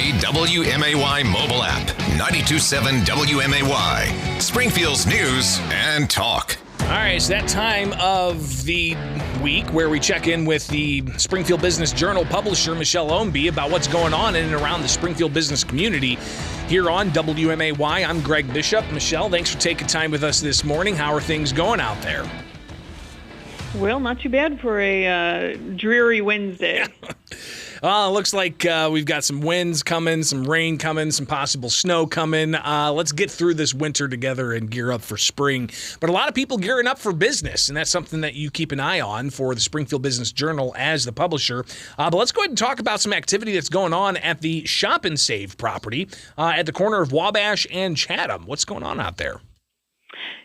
free WMAY mobile app. 92.7 WMAY. Springfield's news and talk. All right, it's that time of the week where we check in with the Springfield Business Journal publisher, Michelle Ownbey, about what's going on in and around the Springfield business community here on WMAY. I'm Greg Bishop. Michelle, thanks for taking time with us this morning. How are things going out there? Well, not too bad for a dreary Wednesday. It looks like we've got some winds coming, some rain coming, some possible snow coming. Let's get through this winter together and gear up for spring. But a lot of people gearing up for business, and that's something that you keep an eye on for the Springfield Business Journal as the publisher. But let's go ahead and talk about some activity that's going on at the Shop and Save property at the corner of Wabash and Chatham. What's going on out there?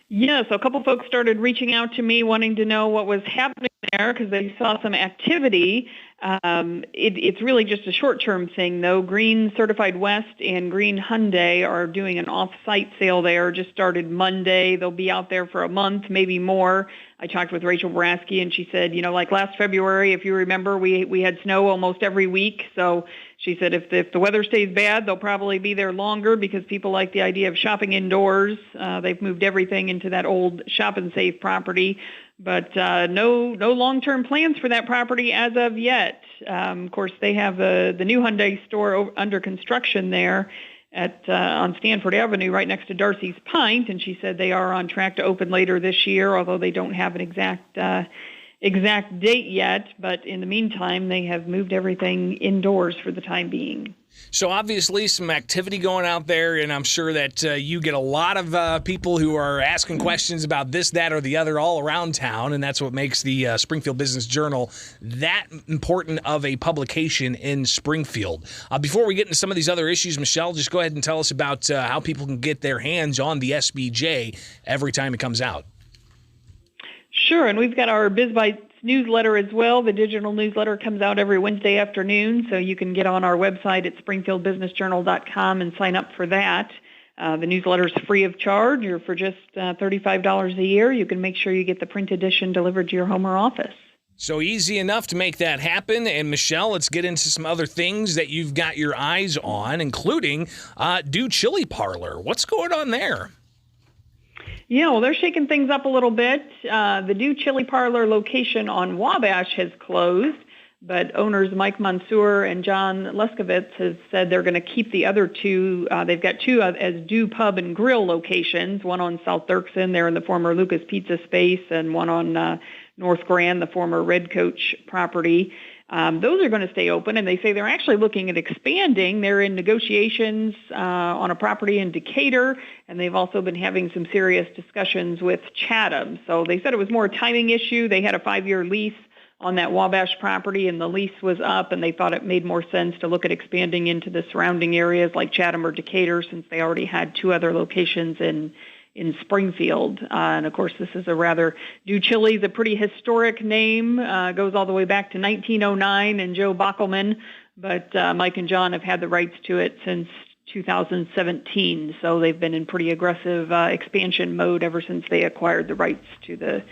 Yeah, so a couple folks started reaching out to me wanting to know what was happening there because they saw some activity. It's really just a short-term thing, though. Green Certified West and Green Hyundai are doing an off-site sale there. Just started Monday. They'll be out there for a month, maybe more. I talked with Rachel Brasky, and she said, like last February, if you remember, we had snow almost every week. So she said if the weather stays bad, they'll probably be there longer because people like the idea of shopping indoors. They've moved everything into that old Shop and Save property. But no long-term plans for that property as of yet. Of course, they have the new Hyundai store under construction there on Stanford Avenue right next to Darcy's Pint, and she said they are on track to open later this year, although they don't have an exact date yet. But in the meantime, they have moved everything indoors for the time being. So obviously some activity going out there, and I'm sure that you get a lot of people who are asking questions about this, that, or the other all around town, and that's what makes the Springfield Business Journal that important of a publication in Springfield. Before we get into some of these other issues, Michelle, just go ahead and tell us about how people can get their hands on the SBJ every time it comes out. Sure, and we've got our BizBytes newsletter as well. The digital newsletter comes out every Wednesday afternoon, so you can get on our website at springfieldbusinessjournal.com and sign up for that. The newsletter is free of charge, or for just $35 a year, you can make sure you get the print edition delivered to your home or office. So easy enough to make that happen. And Michelle, let's get into some other things that you've got your eyes on, including Chili Parlor. What's going on there? Yeah, well, they're shaking things up a little bit. The new Chili Parlor location on Wabash has closed, but owners Mike Mansour and John Leskovitz have said they're going to keep the other two. They've got two as Dew Pub and Grill locations, one on South Dirksen there in the former Lucas Pizza space, and one on North Grand, the former Red Coach property. Those are going to stay open, and they say they're actually looking at expanding. They're in negotiations on a property in Decatur, and they've also been having some serious discussions with Chatham. So they said it was more a timing issue. They had a 5-year lease on that Wabash property, and the lease was up, and they thought it made more sense to look at expanding into the surrounding areas like Chatham or Decatur, since they already had 2 other locations in Springfield. And of course, this is Dew Chili is a pretty historic name, goes all the way back to 1909 and Joe Bockelman, but Mike and John have had the rights to it since 2017, so they've been in pretty aggressive expansion mode ever since they acquired the rights to the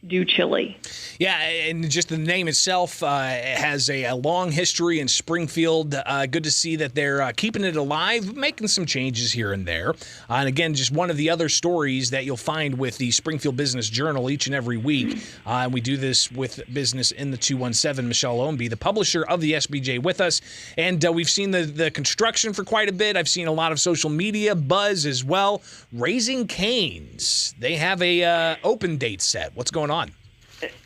Dew Chili. Yeah, and just the name itself has a long history in Springfield. Good to see that they're keeping it alive, making some changes here and there. And again, just one of the other stories that you'll find with the Springfield Business Journal each and every week. And we do this with Business in the 217, Michelle Ownbey, the publisher of the SBJ, with us. And we've seen the construction for quite a bit. I've seen a lot of social media buzz as well. Raising Cane's. They have a open date set. What's going on?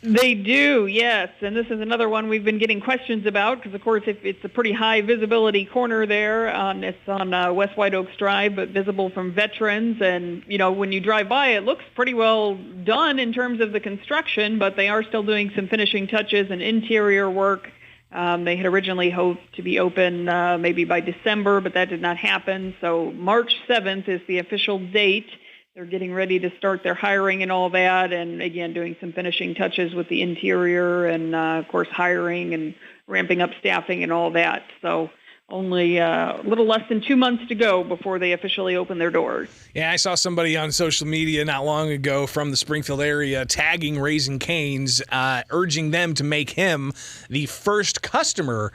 They do, yes. And this is another one we've been getting questions about because, of course, if it's a pretty high visibility corner there. It's on West White Oaks Drive, but visible from Veterans. And, when you drive by, it looks pretty well done in terms of the construction, but they are still doing some finishing touches and interior work. They had originally hoped to be open maybe by December, but that did not happen. So March 7th is the official date. They're getting ready to start their hiring and all that, and again, doing some finishing touches with the interior and, of course, hiring and ramping up staffing and all that. So only a little less than 2 months to go before they officially open their doors. Yeah, I saw somebody on social media not long ago from the Springfield area tagging Raising Cane's, urging them to make him the first customer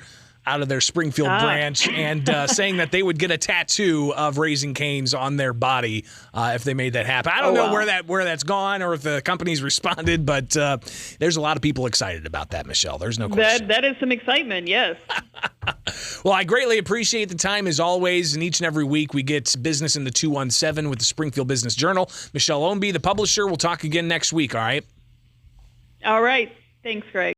out of their Springfield branch and saying that they would get a tattoo of Raising Cane's on their body if they made that happen. I don't know where that's gone or if the company's responded, but there's a lot of people excited about that, Michelle. There's no question. That is some excitement, yes. Well, I greatly appreciate the time as always, and each and every week we get Business in the 217 with the Springfield Business Journal. Michelle Ownbey, the publisher. We'll talk again next week, all right? All right. Thanks, Greg.